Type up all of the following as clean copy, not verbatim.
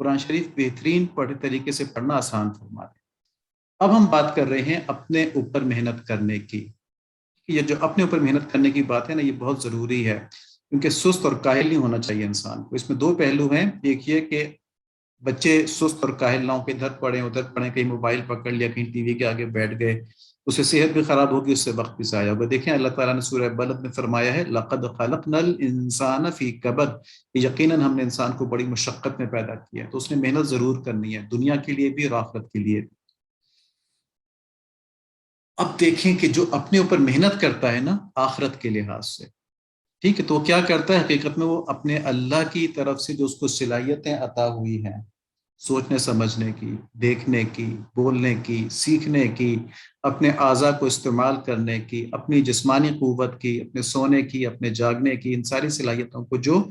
قرآن شریف بہترین طریقے سے پڑھنا آسان فرما دے۔ اب ہم بات کر رہے ہیں اپنے اوپر محنت کرنے کی۔ یہ جو اپنے اوپر محنت کرنے کی بات ہے نا، یہ بہت ضروری ہے، کیونکہ سست اور کاہل نہیں ہونا چاہیے انسان کو۔ اس میں دو پہلو ہیں، ایک یہ کہ بچے سست اور کاہل نہ ہو کہ ادھر پڑھیں ادھر پڑھیں، کہیں موبائل پکڑ لیا، کہیں ٹی وی کے آگے بیٹھ گئے، اس سے صحت بھی خراب ہوگی، اس سے وقت بھی ضائع ہوگا۔ دیکھیں اللہ تعالیٰ نے سورہ بلد میں فرمایا ہے لَقَدْ خَلَقْنَا الْإِنسَانَ فِي كَبَدٍ، یقیناً ہم نے انسان کو بڑی مشقت میں پیدا کیا ہے، تو اس نے محنت ضرور کرنی ہے، دنیا کے لیے بھی اور آخرت کے لیے بھی۔ اب دیکھیں کہ جو اپنے اوپر محنت کرتا ہے نا آخرت کے لحاظ سے، ٹھیک ہے، تو وہ کیا کرتا ہے حقیقت میں؟ وہ اپنے اللہ کی طرف سے جو اس کو صلاحیتیں عطا ہوئی ہیں، سوچنے سمجھنے کی، دیکھنے کی، بولنے کی، سیکھنے کی، اپنے اعضاء کو استعمال کرنے کی، اپنی جسمانی قوت کی، اپنے سونے کی، اپنے جاگنے کی، ان ساری صلاحیتوں کو جو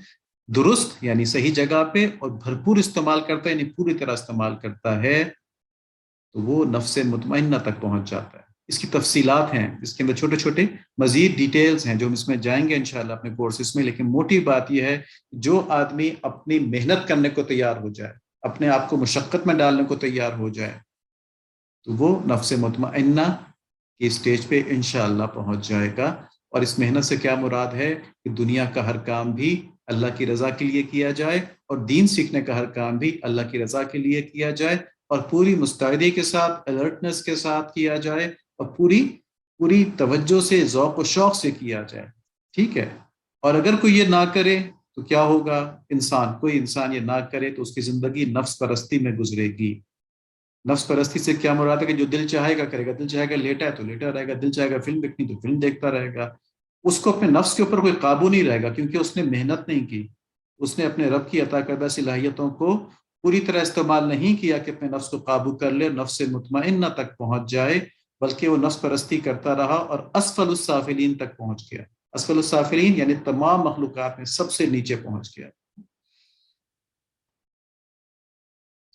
درست یعنی صحیح جگہ پہ اور بھرپور استعمال کرتا ہے، یعنی پوری طرح استعمال کرتا ہے، تو وہ نفس مطمئنہ تک پہنچ جاتا ہے۔ اس کی تفصیلات ہیں، اس کے اندر چھوٹے چھوٹے مزید ڈیٹیلز ہیں جو ہم اس میں جائیں گے انشاءاللہ اپنے کورسز میں، لیکن موٹی بات یہ ہے جو آدمی اپنی محنت کرنے کو تیار ہو جائے، اپنے آپ کو مشقت میں ڈالنے کو تیار ہو جائے، تو وہ نفس مطمئنہ کی سٹیج پہ انشاءاللہ پہنچ جائے گا۔ اور اس محنت سے کیا مراد ہے کہ دنیا کا ہر کام بھی اللہ کی رضا کے لیے کیا جائے، اور دین سیکھنے کا ہر کام بھی اللہ کی رضا کے لیے کیا جائے، اور پوری مستعدی کے ساتھ، الرٹنس کے ساتھ کیا جائے، اور پوری توجہ سے، ذوق و شوق سے کیا جائے، ٹھیک ہے۔ اور اگر کوئی یہ نہ کرے تو کیا ہوگا؟ کوئی انسان یہ نہ کرے تو اس کی زندگی نفس پرستی میں گزرے گی۔ نفس پرستی سے کیا مراد ہے کہ جو دل چاہے گا کرے گا، دل چاہے گا لیٹا ہے تو لیٹا رہے گا، دل چاہے گا فلم دیکھنی تو فلم دیکھتا رہے گا، اس کو اپنے نفس کے اوپر کوئی قابو نہیں رہے گا، کیونکہ اس نے محنت نہیں کی، اس نے اپنے رب کی عطا کردہ صلاحیتوں کو پوری طرح استعمال نہیں کیا کہ اپنے نفس کو قابو کر لے، نفس مطمئنہ تک پہنچ جائے، بلکہ وہ نفس پرستی کرتا رہا اور اسفل السافلین تک پہنچ گیا۔ اسفل السافلین یعنی تمام مخلوقات میں سب سے نیچے پہنچ گیا۔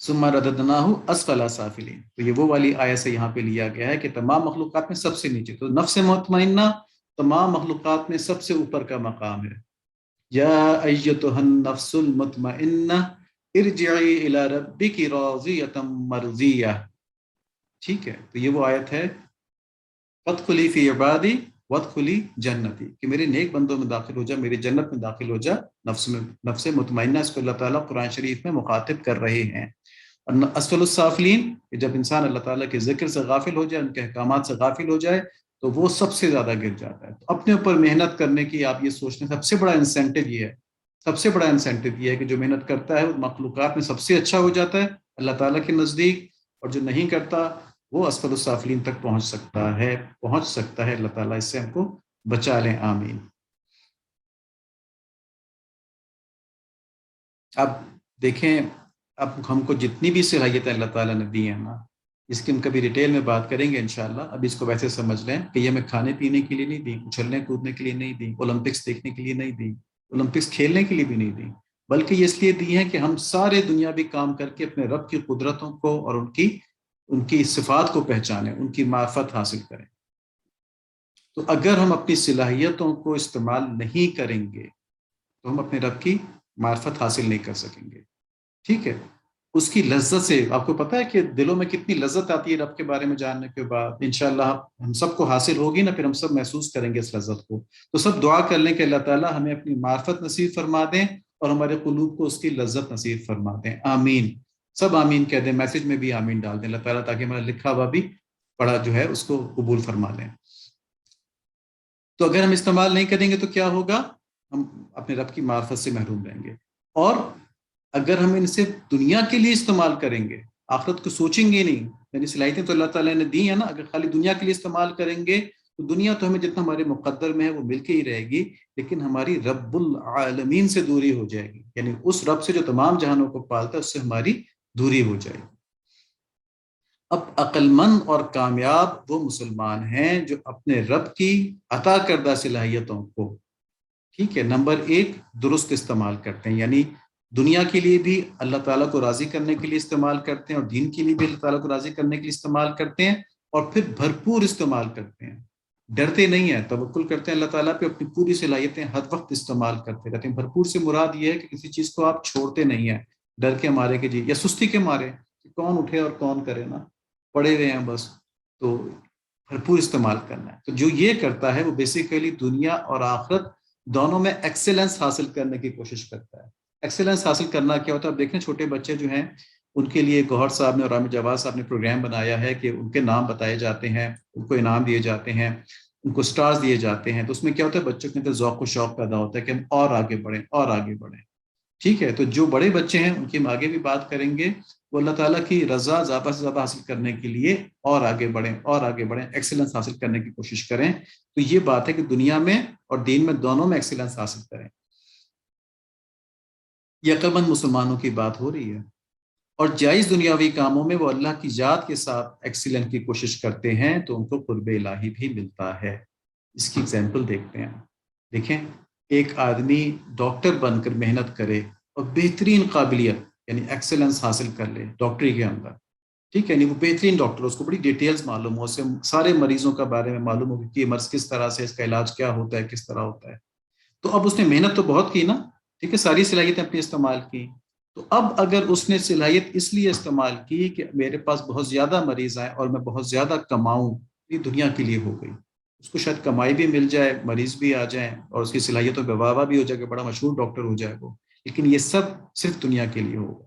ثم رددناہ اسفل سافلین، تو یہ وہ والی آیت سے یہاں پہ لیا گیا ہے کہ تمام مخلوقات میں سب سے نیچے، تو نفس مطمئنہ تمام مخلوقات میں سب سے اوپر کا مقام ہے۔ یا ایتھا النفس المطمئنہ ارجعی الی ربک راضیۃ مرضیہ، ٹھیک ہے، تو یہ وہ آیت ہے فادخلی فی عبادی وادخلی جنتی، کہ میرے نیک بندوں میں داخل ہو جا، میری جنت میں داخل ہو جا۔ نفس مطمئنہ، اس کو اللہ تعالیٰ قرآن شریف میں مخاطب کر رہے ہیں۔ اور اسفل السافلین، کہ جب انسان اللہ تعالیٰ کے ذکر سے غافل ہو جائے، ان کے احکامات سے غافل ہو جائے، تو وہ سب سے زیادہ گر جاتا ہے۔ تو اپنے اوپر محنت کرنے کی آپ یہ سوچنے، سب سے بڑا انسینٹو یہ ہے، سب سے بڑا انسینٹو یہ ہے کہ جو محنت کرتا ہے وہ مخلوقات میں سب سے اچھا ہو جاتا ہے اللہ تعالیٰ کے نزدیک، اور جو نہیں کرتا وہ اسفل السافلین تک پہنچ سکتا ہے۔ اللہ تعالیٰ اس سے ہم کو بچا لیں، آمین۔ اب دیکھیں، اب ہم کو جتنی بھی صلاحیتیں اللہ تعالیٰ نے دی ہیں نا، اس کی ہم کبھی ڈیٹیل میں بات کریں گے انشاءاللہ۔ اب اس کو ویسے سمجھ لیں کہ یہ ہمیں کھانے پینے کے لیے نہیں دی، اچھلنے کودنے کے لیے نہیں دی، اولمپکس دیکھنے کے لیے نہیں دی، اولمپکس کھیلنے کے لیے بھی نہیں دی، بلکہ یہ اس لیے دی ہیں کہ ہم سارے دنیاوی کام کر کے اپنے رب کی قدرتوں کو اور ان کی صفات کو پہچانیں، ان کی معرفت حاصل کریں۔ تو اگر ہم اپنی صلاحیتوں کو استعمال نہیں کریں گے تو ہم اپنے رب کی معرفت حاصل نہیں کر سکیں گے، ٹھیک ہے۔ اس کی لذت سے، آپ کو پتہ ہے کہ دلوں میں کتنی لذت آتی ہے رب کے بارے میں جاننے کے بعد، انشاءاللہ ہم سب کو حاصل ہوگی نا، پھر ہم سب محسوس کریں گے اس لذت کو۔ تو سب دعا کر لیں کہ اللہ تعالیٰ ہمیں اپنی معرفت نصیب فرما دیں اور ہمارے قلوب کو اس کی لذت نصیب فرما دیں، آمین۔ سب آمین کہہ دیں، میسج میں بھی آمین ڈال دیں اللہ تعالیٰ، تاکہ ہمارا لکھا ہوا بھی پڑھا جو ہے اس کو قبول فرما لیں۔ تو اگر ہم استعمال نہیں کریں گے تو کیا ہوگا؟ ہم اپنے رب کی معرفت سے محروم رہیں گے۔ اور اگر ہم ان سے دنیا کے لیے استعمال کریں گے، آخرت کو سوچیں گے نہیں، یعنی صلاحیتیں تو اللہ تعالیٰ نے دی ہیں نا، اگر خالی دنیا کے لیے استعمال کریں گے تو دنیا تو ہمیں جتنا ہمارے مقدر میں ہے وہ مل کے ہی رہے گی، لیکن ہماری رب العالمین سے دوری ہو جائے گی، یعنی اس رب سے جو تمام جہانوں کو پالتا ہے اس سے ہماری دوری ہو جائے گی۔ اب عقل مند اور کامیاب وہ مسلمان ہیں جو اپنے رب کی عطا کردہ صلاحیتوں کو، ٹھیک ہے، نمبر 1 درست استعمال کرتے ہیں، یعنی دنیا کے لیے بھی اللہ تعالیٰ کو راضی کرنے کے لیے استعمال کرتے ہیں، اور دین کے لیے بھی اللہ تعالیٰ کو راضی کرنے کے لیے استعمال کرتے ہیں، اور پھر بھرپور استعمال کرتے ہیں، ڈرتے نہیں ہیں، توکل کرتے ہیں اللہ تعالیٰ پہ، اپنی پوری صلاحیتیں ہر وقت استعمال کرتے رہتے ہیں۔ بھرپور سے مراد یہ ہے کہ کسی چیز کو آپ چھوڑتے نہیں ہیں، ڈر کے مارے کہ جی، یا سستی کے مارے کہ کون اٹھے اور کون کرے نا، پڑے ہوئے ہیں بس، تو بھرپور استعمال کرنا ہے۔ تو جو یہ کرتا ہے وہ بیسیکلی دنیا اور آخرت دونوں میں ایکسیلنس حاصل کرنے کی کوشش کرتا ہے۔ ایکسیلنس حاصل کرنا کیا ہوتا ہے؟ اب دیکھیں چھوٹے بچے جو ہیں ان کے لیے گوہر صاحب نے اور عامر جواد صاحب نے پروگرام بنایا ہے کہ ان کے نام بتائے جاتے ہیں، ان کو انعام دیے جاتے ہیں، ان کو سٹارز دیے جاتے ہیں۔ تو اس میں کیا ہوتا ہے؟ بچوں کے اندر ذوق و شوق پیدا ہوتا ہے کہ ہم اور آگے بڑھیں اور آگے بڑھیں، ٹھیک ہے؟ تو جو بڑے بچے ہیں ان کی ہم آگے بھی بات کریں گے، وہ اللہ تعالیٰ کی رضا زیادہ سے زیادہ حاصل کرنے کے لیے اور آگے بڑھیں اور آگے بڑھیں، ایکسیلنس حاصل کرنے کی کوشش کریں۔ تو یہ بات ہے کہ دنیا میں اور دین میں دونوں میں ایکسیلنس حاصل کریں۔ یہ عقل مند مسلمانوں کی بات ہو رہی ہے، اور جائز دنیاوی کاموں میں وہ اللہ کی ذات کے ساتھ ایکسیلنٹ کی کوشش کرتے ہیں تو ان کو قرب الہی بھی ملتا ہے۔ اس کی ایگزامپل دیکھتے ہیں۔ دیکھیں، ایک آدمی ڈاکٹر بن کر محنت کرے اور بہترین قابلیت یعنی ایکسیلنس حاصل کر لے ڈاکٹری کے اندر، ٹھیک ہے؟ یعنی وہ بہترین ڈاکٹر، اس کو بڑی ڈیٹیلز معلوم ہو، اسے سارے مریضوں کا بارے میں معلوم ہو کہ یہ مرض کس طرح سے، اس کا علاج کیا ہوتا ہے، کس طرح ہوتا ہے۔ تو اب اس نے محنت تو بہت کی نا، ٹھیک ہے، ساری صلاحیتیں اپنی استعمال کی۔ تو اب اگر اس نے صلاحیت اس لیے استعمال کی کہ میرے پاس بہت زیادہ مریض آئیں اور میں بہت زیادہ کماؤں، یہ دنیا کے لیے ہو گئی۔ اس کو شاید کمائی بھی مل جائے، مریض بھی آ جائیں، اور اس کی صلاحیتوں پہ واہ واہ بھی ہو جائے کہ بڑا مشہور ڈاکٹر ہو جائے وہ، لیکن یہ سب صرف دنیا کے لیے ہوگا۔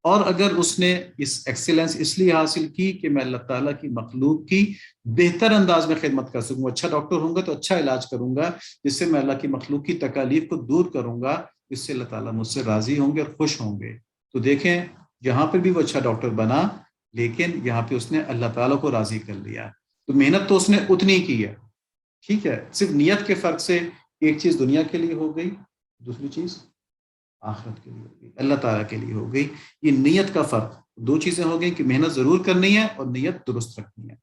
اور اگر اس نے اس ایکسیلنس اس لیے حاصل کی کہ میں اللہ تعالیٰ کی مخلوق کی بہتر انداز میں خدمت کر سکوں، اچھا ڈاکٹر ہوں گا تو اچھا علاج کروں گا، جس سے میں اللہ کی مخلوق کی تکالیف کو دور کروں گا، اس سے اللہ تعالیٰ مجھ سے راضی ہوں گے اور خوش ہوں گے۔ تو دیکھیں یہاں پہ بھی وہ اچھا ڈاکٹر بنا، لیکن یہاں پہ اس نے اللہ تعالیٰ کو راضی کر لیا۔ تو محنت تو اس نے اتنی کی ہے، ٹھیک ہے، صرف نیت کے فرق سے ایک چیز دنیا کے لیے ہو گئی، دوسری چیز آخرت کے لیے ہو گئی، اللہ تعالیٰ کے لیے ہو گئی۔ یہ نیت کا فرق، دو چیزیں ہو گئی کہ محنت ضرور کرنی ہے اور نیت درست رکھنی ہے۔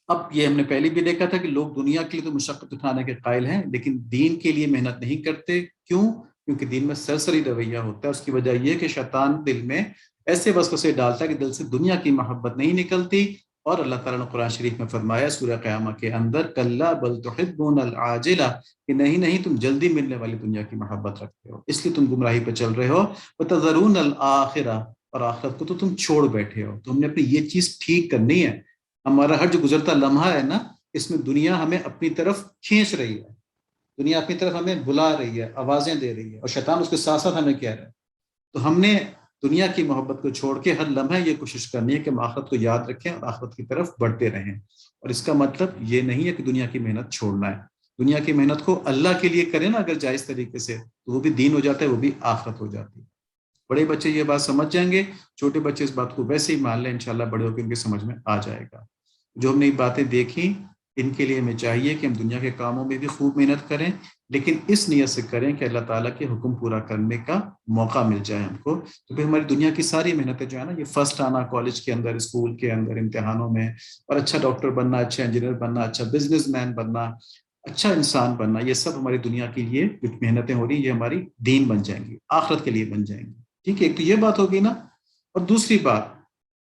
اب یہ ہم نے پہلے بھی دیکھا تھا کہ لوگ دنیا کے لیے تو مشقت اٹھانے کے قائل ہیں، لیکن دین کے لیے محنت نہیں کرتے۔ کیوں؟ کیونکہ دین میں سرسری رویہ ہوتا ہے۔ اس کی وجہ یہ کہ شیطان دل میں ایسے وسوسے ڈالتا ہے کہ دل سے دنیا کی محبت نہیں نکلتی، اور اللہ تعالیٰ نے قرآن شریف میں فرمایا سورہ قیامہ کے اندر، کلا بل تحبون العاجلہ، کہ نہیں نہیں، تم جلدی ملنے والی دنیا کی محبت رکھتے ہو، اس لیے تم گمراہی پہ چل رہے ہو، وتذرون الآخرہ، اور آخرت کو تو تم چھوڑ بیٹھے ہو۔ تو ہم نے اپنی یہ چیز ٹھیک کرنی ہے۔ ہمارا ہر جو گزرتا لمحہ ہے نا، اس میں دنیا ہمیں اپنی طرف کھینچ رہی ہے، دنیا اپنی طرف ہمیں بلا رہی ہے، آوازیں دے رہی ہے، اور شیطان اس کے ساتھ ساتھ ہمیں کہہ رہا ہے۔ تو ہم نے دنیا کی محبت کو چھوڑ کے ہر لمحہ یہ کوشش کرنی ہے کہ ہم آخرت کو یاد رکھیں اور آخرت کی طرف بڑھتے رہیں۔ اور اس کا مطلب یہ نہیں ہے کہ دنیا کی محنت چھوڑنا ہے۔ دنیا کی محنت کو اللہ کے لیے کریں نا اگر جائز طریقے سے، تو وہ بھی دین ہو جاتا ہے، وہ بھی آخرت ہو جاتی ہے۔ بڑے بچے یہ بات سمجھ جائیں گے، چھوٹے بچے اس بات کو ویسے ہی مان لیں، انشاءاللہ بڑے ہو کے ان کے سمجھ میں آ جائے گا۔ جو ہم نے باتیں دیکھی، ان کے لیے ہمیں چاہیے کہ ہم دنیا کے کاموں میں بھی خوب محنت کریں، لیکن اس نیت سے کریں کہ اللہ تعالیٰ کے حکم پورا کرنے کا موقع مل جائے ہم کو۔ تو پھر ہماری دنیا کی ساری محنتیں جو ہے نا، یہ فرسٹ آنا کالج کے اندر، اسکول کے اندر، امتحانوں میں، اور اچھا ڈاکٹر بننا، اچھا انجینئر بننا، اچھا بزنس مین بننا، اچھا انسان بننا، یہ سب ہماری دنیا کے لیے جو محنتیں ہو رہی ہیں، یہ ہماری دین بن جائیں گی، آخرت کے لیے بن جائیں گی، ٹھیک ہے؟ ایک تو یہ بات ہوگی نا، اور دوسری بات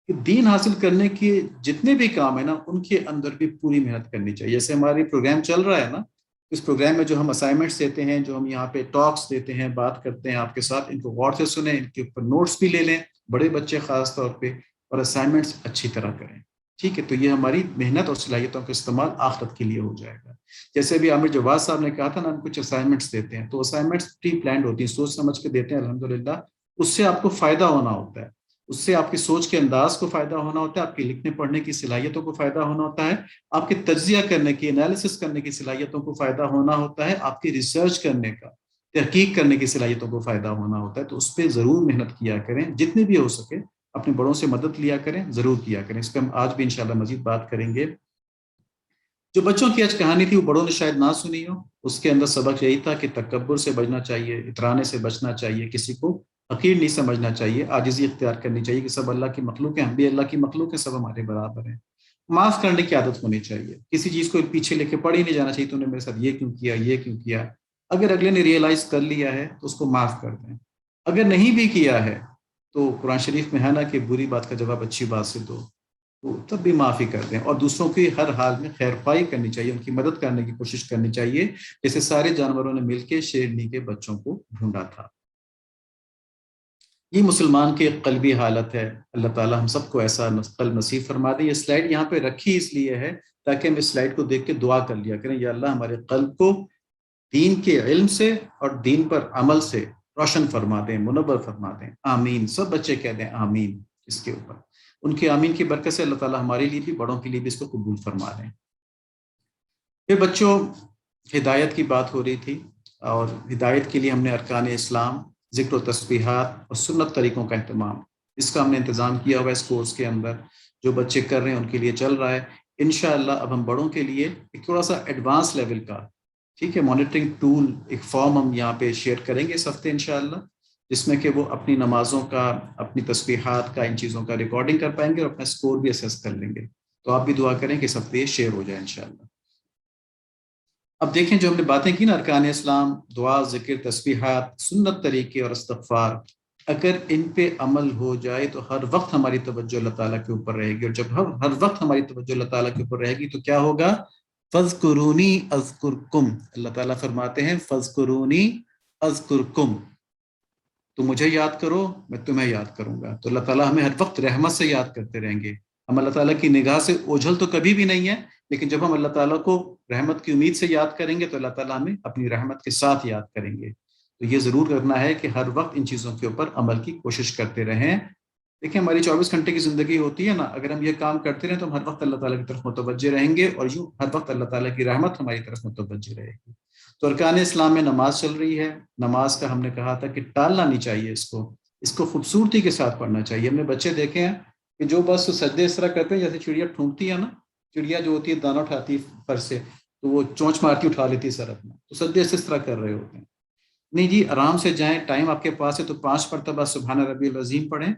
کہ دین حاصل کرنے کے جتنے بھی کام ہیں نا، ان کے اندر بھی پوری محنت کرنی چاہیے۔ جیسے ہماری پروگرام چل رہا ہے نا، اس پروگرام میں جو ہم اسائنمنٹس دیتے ہیں، جو ہم یہاں پہ ٹاکس دیتے ہیں، بات کرتے ہیں آپ کے ساتھ، ان کو غور سے سنیں، ان کے اوپر نوٹس بھی لے لیں، بڑے بچے خاص طور پہ، اور اسائنمنٹس اچھی طرح کریں، ٹھیک ہے؟ تو یہ ہماری محنت اور صلاحیتوں کا استعمال آخرت کے لیے ہو جائے گا۔ جیسے بھی عامر جواد صاحب نے کہا تھا نا، ہم کچھ اسائنمنٹس دیتے ہیں، تو اسائنمنٹس پری پلانڈ ہوتی ہیں، سوچ سمجھ کے دیتے ہیں الحمدللہ۔ اس سے آپ کو فائدہ ہونا ہوتا ہے، اس سے آپ کی سوچ کے انداز کو فائدہ ہونا ہوتا ہے، آپ کی لکھنے پڑھنے کی صلاحیتوں کو فائدہ ہونا ہوتا ہے، آپ کے تجزیہ کرنے کی، انالیسس کرنے کی صلاحیتوں کو فائدہ ہونا ہوتا ہے، آپ کی ریسرچ کرنے کا، تحقیق کرنے کی صلاحیتوں کو فائدہ ہونا ہوتا ہے۔ تو اس پہ ضرور محنت کیا کریں، جتنی بھی ہو سکے اپنے بڑوں سے مدد لیا کریں، ضرور کیا کریں۔ اس پہ ہم آج بھی انشاءاللہ مزید بات کریں گے۔ جو بچوں کی آج کہانی تھی وہ بڑوں نے شاید نہ سنی ہو، اس کے اندر سبق یہی تھا کہ تکبر سے بچنا چاہیے، اترانے سے بچنا چاہیے، کسی کو حقیر نہیں سمجھنا چاہیے، عاجزی اختیار کرنی چاہیے کہ سب اللہ کی مخلوق ہیں، ہم بھی اللہ کی مخلوق ہیں، سب ہمارے برابر ہیں۔ معاف کرنے کی عادت ہونی چاہیے، کسی چیز کو پیچھے لے کے پڑھ ہی نہیں جانا چاہیے، تو نے میرے ساتھ یہ کیوں کیا، یہ کیوں کیا۔ اگر اگلے نے ریئلائز کر لیا ہے تو اس کو معاف کر دیں، اگر نہیں بھی کیا ہے تو قرآن شریف میں ہے نا کہ بری بات کا جواب اچھی بات سے دو، تو تب بھی معافی کر دیں، اور دوسروں کی ہر حال میں خیر خواہی کرنی چاہیے، ان کی مدد کرنے کی کوشش کرنی چاہیے، جیسے سارے جانوروں نے مل کے شیرنی کے بچوں کو ڈھونڈا تھا۔ یہ مسلمان کی ایک قلبی حالت ہے. اللہ تعالیٰ ہم سب کو ایسا قلب نصیب فرما دے. یہ سلائڈ یہاں پہ رکھی اس لیے ہے تاکہ ہم اس سلائڈ کو دیکھ کے دعا کر لیا کریں، یا اللہ ہمارے قلب کو دین کے علم سے اور دین پر عمل سے روشن فرما دیں، منور فرما دیں. آمین. سب بچے کہہ دیں آمین اس کے اوپر. ان کے آمین کی برکت سے اللہ تعالیٰ ہمارے لیے بھی، بڑوں کے لیے بھی اس کو قبول فرما دیں. پھر بچوں، ہدایت کی بات ہو رہی تھی، اور ہدایت کے لیے ہم نے ارکان اسلام، ذکر و تسبیحات اور سنت طریقوں کا اہتمام، اس کا ہم نے انتظام کیا ہوا ہے اس کورس کے اندر. جو بچے کر رہے ہیں ان کے لیے چل رہا ہے. انشاءاللہ اب ہم بڑوں کے لیے ایک تھوڑا سا ایڈوانس لیول کا، ٹھیک ہے، مانیٹرنگ ٹول، ایک فارم ہم یہاں پہ شیئر کریں گے اس ہفتے انشاءاللہ، جس میں کہ وہ اپنی نمازوں کا، اپنی تسبیحات کا، ان چیزوں کا ریکارڈنگ کر پائیں گے اور اپنا اسکور بھی اسیس کر لیں گے. تو آپ بھی دعا کریں کہ اس ہفتے یہ شیئر ہو جائے انشاءاللہ. اب دیکھیں جو ہم نے باتیں کی نا، ارکان اسلام، دعا، ذکر، تسبیحات، سنت طریقے اور استغفار، اگر ان پہ عمل ہو جائے تو ہر وقت ہماری توجہ اللہ تعالیٰ کے اوپر رہے گی. اور جب ہر وقت ہماری توجہ اللہ تعالیٰ کے اوپر رہے گی تو کیا ہوگا؟ فَاذْكُرُونِی اذکرکم. اللہ تعالیٰ فرماتے ہیں فَاذْكُرُونِی اذکرکم، تو مجھے یاد کرو میں تمہیں یاد کروں گا. تو اللہ تعالیٰ ہمیں ہر وقت رحمت سے یاد کرتے رہیں گے. ہم اللہ تعالیٰ کی نگاہ سے اوجھل تو کبھی بھی نہیں ہے، لیکن جب ہم اللہ تعالیٰ کو رحمت کی امید سے یاد کریں گے تو اللہ تعالیٰ ہمیں اپنی رحمت کے ساتھ یاد کریں گے. تو یہ ضرور کرنا ہے کہ ہر وقت ان چیزوں کے اوپر عمل کی کوشش کرتے رہیں. دیکھیں ہماری 24 گھنٹے کی زندگی ہوتی ہے نا، اگر ہم یہ کام کرتے رہیں تو ہم ہر وقت اللہ تعالیٰ کی طرف متوجہ رہیں گے، اور یوں ہر وقت اللہ تعالیٰ کی رحمت ہماری طرف متوجہ رہے گی. تو ارکان اسلام میں نماز چل رہی ہے. نماز کا ہم نے کہا تھا کہ ٹالنا نہیں چاہیے، اس کو خوبصورتی کے ساتھ پڑھنا چاہیے. ہم نے بچے دیکھے ہیں کہ جو بس سجدے اس طرح کرتے ہیں جیسے چڑیا ٹھونکتی ہے نا، چڑیا جو ہوتی ہے دانہ اٹھاتی ہے پر سے، تو وہ چونچ مارتی اٹھا لیتی ہے سر اپنا، تو سجدے اس طرح کر رہے ہوتے ہیں. نہیں جی، آرام سے جائیں. ٹائم آپ کے پاس ہے تو 5 مرتبہ سبحان ربی العظیم پڑھیں،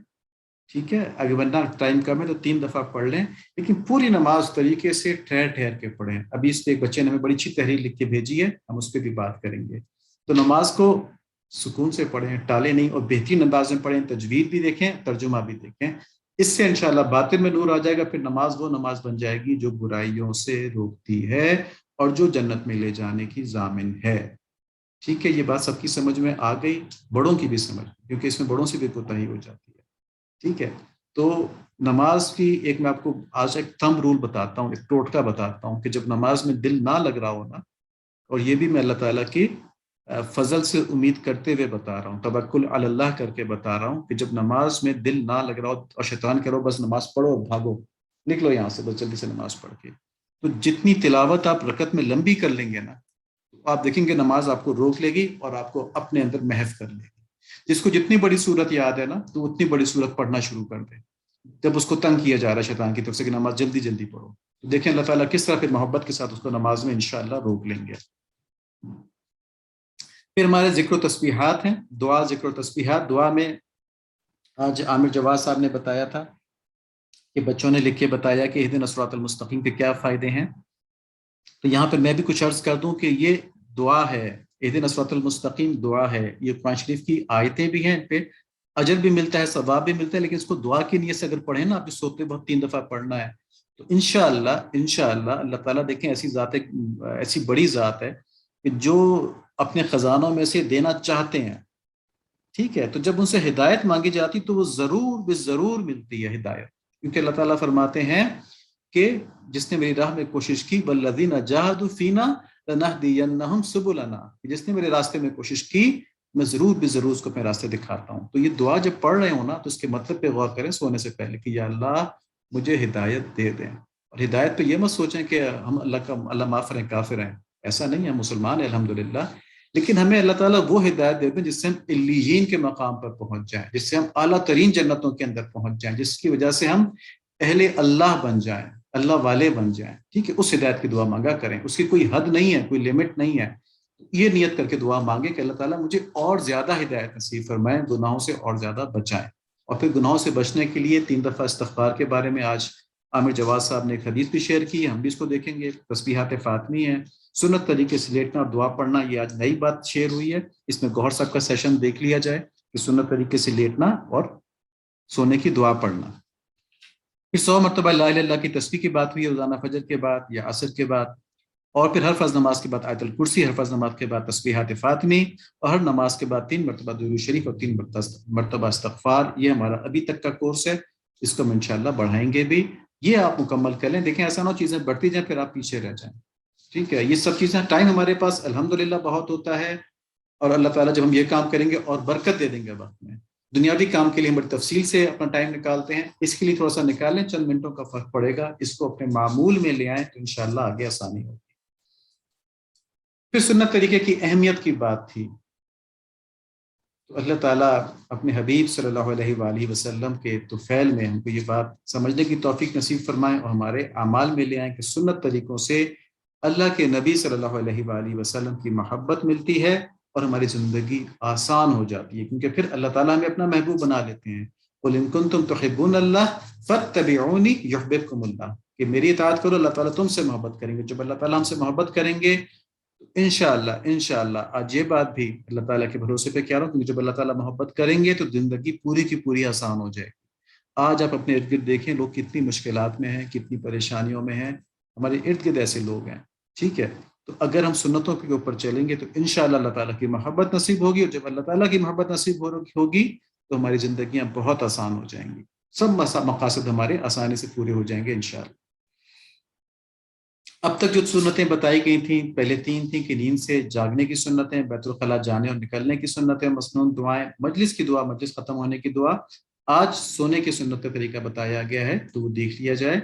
ٹھیک ہے. اگر ورنہ ٹائم کم ہے تو 3 دفعہ پڑھ لیں، لیکن پوری نماز طریقے سے ٹھہر ٹھہر کے پڑھیں. ابھی اس پہ ایک بچے نے ہمیں بڑی اچھی تحریر لکھ کے بھیجی ہے، ہم اس پہ بھی بات کریں گے. تو نماز کو سکون سے پڑھیں، ٹالے نہیں، اور بہترین انداز میں پڑھیں. تجوید بھی دیکھیں، ترجمہ بھی دیکھیں. اس سے انشاءاللہ باطن میں نور آ جائے گا. پھر نماز وہ نماز بن جائے گی جو برائیوں سے روکتی ہے اور جو جنت میں لے جانے کی ضامن ہے. ٹھیک ہے، یہ بات سب کی سمجھ میں آ گئی، بڑوں کی بھی سمجھ، کیونکہ اس میں بڑوں سے بھی کوتاہی ہو جاتی ہے. ٹھیک ہے. تو نماز کی ایک میں آپ کو آج ایک تھمب رول بتاتا ہوں، ایک ٹوٹکا بتاتا ہوں کہ جب نماز میں دل نہ لگ رہا ہو نا، اور یہ بھی میں اللہ تعالیٰ کی فضل سے امید کرتے ہوئے بتا رہا ہوں، توکل علی اللہ کر کے بتا رہا ہوں، کہ جب نماز میں دل نہ لگ رہا ہو اور شیطان کہہ رہا ہو بس نماز پڑھو بھاگو نکلو یہاں سے، بس جلدی سے نماز پڑھ کے، تو جتنی تلاوت آپ رکعت میں لمبی کر لیں گے نا، آپ دیکھیں گے نماز آپ کو روک لے گی اور آپ کو اپنے اندر محو کر لے گی. جس کو جتنی بڑی صورت یاد ہے نا، تو اتنی بڑی صورت پڑھنا شروع کر دے. جب اس کو تنگ کیا جا رہا ہے شیطان کی طرف سے کہ نماز جلدی جلدی پڑھو، تو دیکھیں اللہ تعالیٰ کس طرح پھر محبت کے ساتھ اس کو نماز میں انشاءاللہ روک لیں گے. پھر ہمارے ذکر و تسبیحات ہیں، دعا، ذکر و تسبیحات. دعا میں آج عامر جواد صاحب نے بتایا تھا کہ بچوں نے لکھ کے بتایا کہ اہدنا الصراط المستقیم کے کیا فائدے ہیں. تو یہاں پر میں بھی کچھ عرض کر دوں کہ یہ دعا ہے، اہدنا الصراط المستقیم دعا ہے. یہ قرآن شریف کی آیتیں بھی ہیں، پہ اجر بھی ملتا ہے، ثواب بھی ملتا ہے، لیکن اس کو دعا کی نیت سے اگر پڑھیں نا، آپ جو سوتے وقت 3 دفعہ پڑھنا ہے، تو انشاءاللہ اللہ تعالیٰ دیکھیں ایسی ذات ہے، ایسی بڑی ذات ہے کہ جو اپنے خزانوں میں سے دینا چاہتے ہیں، ٹھیک ہے. تو جب ان سے ہدایت مانگی جاتی تو وہ ضرور ملتی ہے ہدایت، کیونکہ اللہ تعالیٰ فرماتے ہیں کہ جس نے میری راہ میں کوشش کی، والذین جاہدوا فینا لنہدینہم سبلنا، جس نے میرے راستے میں کوشش کی میں ضرور اس کو اپنے راستے دکھاتا ہوں. تو یہ دعا جب پڑھ رہے ہوں نا، تو اس کے مطلب پہ غور کریں سونے سے پہلے کہ یا اللہ مجھے ہدایت دے دیں. اور ہدایت پہ یہ مت سوچیں کہ ہم اللہ معاف ہیں، کافر ہیں، ایسا نہیں ہے، مسلمان ہیں الحمدللہ، لیکن ہمیں اللہ تعالیٰ وہ ہدایت دیتے ہیں جس سے ہم علیین کے مقام پر پہنچ جائیں، جس سے ہم اعلیٰ ترین جنتوں کے اندر پہنچ جائیں، جس کی وجہ سے ہم اہل اللہ بن جائیں، اللہ والے بن جائیں. ٹھیک ہے، اس ہدایت کی دعا مانگا کریں، اس کی کوئی حد نہیں ہے، کوئی لمٹ نہیں ہے. یہ نیت کر کے دعا مانگے کہ اللہ تعالیٰ مجھے اور زیادہ ہدایت نصیب فرمائیں، گناہوں سے اور زیادہ بچائیں. اور پھر گناہوں سے بچنے کے لیے 3 دفعہ استغفار کے بارے میں آج عامر جواد صاحب نے ایک حدیث بھی شیئر کی ہے، ہم بھی اس کو دیکھیں گے. تسبیحات فاطمی ہیں، سنت طریقے سے لیٹنا اور دعا پڑھنا، یہ آج نئی بات شیئر ہوئی ہے. اس میں گوہر صاحب کا سیشن دیکھ لیا جائے کہ سنت طریقے سے لیٹنا اور سونے کی دعا پڑھنا. پھر 100 مرتبہ لا الہ الا اللہ کی تسبیح کی بات ہوئی ہے روزانہ فجر کے بعد یا عصر کے بعد. اور پھر ہر فرض نماز کے بعد آیت الکرسی، ہر فرض نماز کے بعد تسبیحات فاطمی، اور ہر نماز کے بعد 3 مرتبہ درود شریف اور 3 مرتبہ استغفار. یہ ہمارا ابھی تک کا کورس ہے، اس کو ہم انشاءاللہ بڑھائیں گے بھی. یہ آپ مکمل کر لیں. دیکھیں ایسا نہ ہو چیزیں بڑھتی جائیں پھر آپ پیچھے رہ جائیں. ٹھیک ہے، یہ سب چیزیں ٹائم ہمارے پاس الحمدللہ بہت ہوتا ہے، اور اللہ تعالیٰ جب ہم یہ کام کریں گے اور برکت دے دیں گے وقت میں. دنیاوی کام کے لیے ہم بڑی تفصیل سے اپنا ٹائم نکالتے ہیں، اس کے لیے تھوڑا سا نکالیں، چند منٹوں کا فرق پڑے گا. اس کو اپنے معمول میں لے آئیں تو انشاءاللہ آگے آسانی ہوگی. پھر سنت طریقے کی اہمیت کی بات تھی، تو اللہ تعالیٰ اپنے حبیب صلی اللہ علیہ وآلہ وسلم کے طفیل میں ہم کو یہ بات سمجھنے کی توفیق نصیب فرمائیں اور ہمارے اعمال میں لے آئیں کہ سنت طریقوں سے اللہ کے نبی صلی اللہ علیہ وآلہ وسلم کی محبت ملتی ہے اور ہماری زندگی آسان ہو جاتی ہے، کیونکہ پھر اللہ تعالیٰ ہمیں اپنا محبوب بنا لیتے ہیں. قُلْ إِن كُنتُمْ تُحِبُّونَ اللَّهَ فَاتَّبِعُونِي يُحْبِبْكُمُ اللَّهُ، کہ میری اطاعت کرو، اللہ تعالیٰ تم سے محبت کریں گے. جب اللہ تعالیٰ ہم سے محبت کریں گے انشاءاللہ آج یہ بات بھی اللہ تعالیٰ کے بھروسے پہ کہہ رہا ہوں، کیونکہ جب اللہ تعالیٰ محبت کریں گے تو زندگی پوری کی پوری آسان ہو جائے گی. آج آپ اپنے ارد گرد دیکھیں لوگ کتنی مشکلات میں ہیں، کتنی پریشانیوں میں ہیں. ہمارے ارد گرد ایسے لوگ ہیں. ٹھیک ہے، تو اگر ہم سنتوں کے اوپر چلیں گے تو انشاءاللہ اللہ تعالیٰ کی محبت نصیب ہوگی، اور جب اللہ تعالیٰ کی محبت نصیب ہوگی تو ہماری زندگیاں بہت آسان ہو جائیں گی. سب مقاصد ہمارے آسانی سے پورے ہو جائیں گے انشاءاللہ. اب تک جو سنتیں بتائی گئی تھیں، پہلے 3 تھیں کہ نیند سے جاگنے کی سنتیں، بیت الخلاء جانے اور نکلنے کی سنتیں، مسنون دعائیں، مجلس کی دعا، مجلس ختم ہونے کی دعا. آج سونے کی سنت کا طریقہ بتایا گیا ہے، تو وہ دیکھ لیا جائے.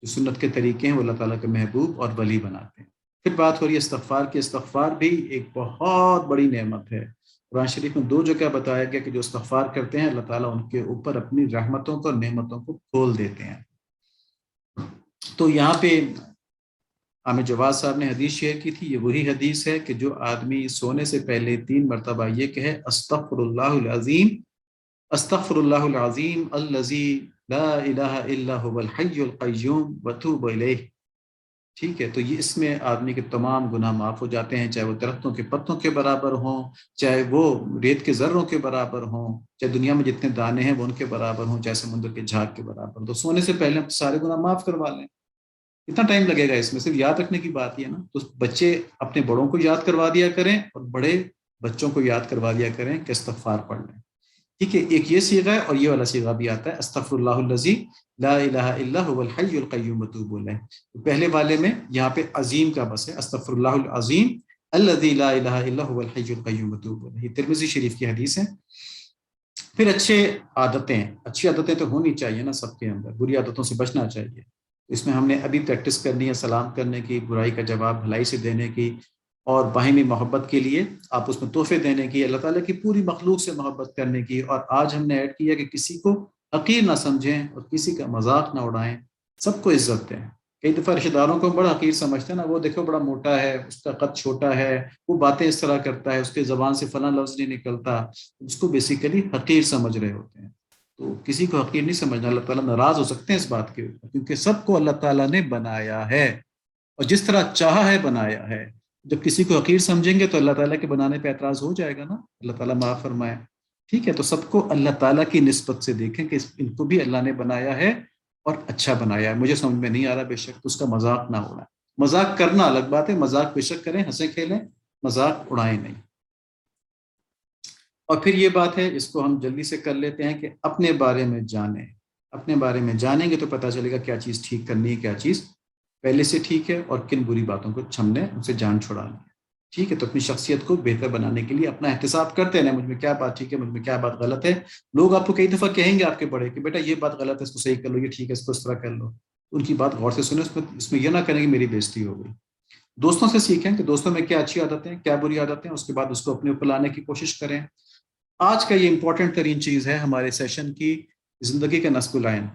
جو سنت کے طریقے ہیں وہ اللہ تعالیٰ کے محبوب اور ولی بناتے ہیں. پھر بات ہو رہی ہے استغفار کی. استغفار بھی ایک بہت بڑی نعمت ہے. قرآن شریف میں 2 جگہ بتایا گیا کہ جو استغفار کرتے ہیں اللہ تعالیٰ ان کے اوپر اپنی رحمتوں کو اور نعمتوں کو کھول دیتے ہیں. تو یہاں پہ عامر جواد صاحب نے حدیث شیئر کی تھی، یہ وہی حدیث ہے کہ جو آدمی سونے سے پہلے 3 مرتبہ یہ کہے استغفر اللہ العظیم، استغفر اللہ العظیم الذی لا الہ الا هو الحی القیوم واتوب الیہ. ٹھیک ہے، تو یہ اس میں آدمی کے تمام گناہ معاف ہو جاتے ہیں، چاہے وہ درختوں کے پتوں کے برابر ہوں، چاہے وہ ریت کے ذروں کے برابر ہوں، چاہے دنیا میں جتنے دانے ہیں وہ ان کے برابر ہوں، چاہے سمندر کے جھاگ کے برابر. تو سونے سے پہلے ہم سارے گناہ معاف کروا لیں. اتنا ٹائم لگے گا اس میں، صرف یاد رکھنے کی بات ہی ہے نا. تو بچے اپنے بڑوں کو یاد کروا دیا کریں اور بڑے بچوں کو یاد کروا دیا کریں کہ استغفار پڑھ لیں. ٹھیک ہے، ایک یہ صیغہ ہے اور یہ والا صیغہ بھی آتا ہے استغفر اللہ الذی لا الہ الا هو الحی القیوم واتوب الیہ. تو پہلے والے میں یہاں پہ عظیم کا بس ہے، استغفر اللہ العظیم الذی لا الہ الا هو الحی القیوم واتوب الیہ. یہ ترمذی شریف کی حدیث ہے. پھر اچھی عادتیں تو ہونی چاہیے نا سب کے اندر، بری عادتوں سے بچنا چاہیے. اس میں ہم نے ابھی پریکٹس کرنی ہے سلام کرنے کی، برائی کا جواب بھلائی سے دینے کی، اور باہمی محبت کے لیے آپ اس میں تحفے دینے کی، اللہ تعالیٰ کی پوری مخلوق سے محبت کرنے کی. اور آج ہم نے ایڈ کیا کہ کسی کو حقیر نہ سمجھیں اور کسی کا مذاق نہ اڑائیں، سب کو عزت دیں. کئی دفعہ رشتہ داروں کو بڑا حقیر سمجھتے ہیں نا، وہ دیکھو بڑا موٹا ہے، اس کا قد چھوٹا ہے، وہ باتیں اس طرح کرتا ہے، اس کے زبان سے فلاں لفظ نہیں نکلتا، اس کو بیسیکلی حقیر سمجھ رہے ہوتے ہیں. تو کسی کو حقیر نہیں سمجھنا، اللہ تعالیٰ ناراض ہو سکتے ہیں اس بات کے اوپر، کیونکہ سب کو اللہ تعالیٰ نے بنایا ہے اور جس طرح چاہا ہے بنایا ہے. جب کسی کو حقیر سمجھیں گے تو اللہ تعالیٰ کے بنانے پہ اعتراض ہو جائے گا نا، اللہ تعالیٰ معاف فرمائے. ٹھیک ہے، تو سب کو اللہ تعالیٰ کی نسبت سے دیکھیں کہ ان کو بھی اللہ نے بنایا ہے اور اچھا بنایا ہے. مجھے سمجھ میں نہیں آ رہا بے شک، تو اس کا مذاق نہ اڑائیں. مذاق کرنا الگ بات ہے، مذاق بے شک کریں، ہنسیں کھیلیں، مذاق اڑائیں نہیں. اور پھر یہ بات ہے، اس کو ہم جلدی سے کر لیتے ہیں کہ اپنے بارے میں جانیں. اپنے بارے میں جانیں گے تو پتہ چلے گا کیا چیز ٹھیک کرنی ہے، کیا چیز پہلے سے ٹھیک ہے، اور کن بری باتوں کو چھمنے ان سے جان چھڑانی ہے. ٹھیک ہے، تو اپنی شخصیت کو بہتر بنانے کے لیے اپنا احتساب کرتے ہیں، مجھ میں کیا بات ٹھیک ہے، مجھ میں کیا بات غلط ہے. لوگ آپ کو کئی دفعہ کہیں گے آپ کے بڑے کہ بیٹا یہ بات غلط ہے، اس کو صحیح کر لو، یہ ٹھیک ہے، اس کو اس طرح کر لو. ان کی بات غور سے سنیں، اس میں یہ نہ کریں کہ میری بےزتی ہو گئی. دوستوں سے سیکھیں کہ دوستوں میں کیا اچھی عادتیں ہیں، کیا بری عادتیں ہیں، اس کے بعد اس کو اپنے اوپر لانے کی کوشش کریں. آج کا یہ امپورٹنٹ ترین چیز ہے ہمارے سیشن کی، زندگی کا نصب العین.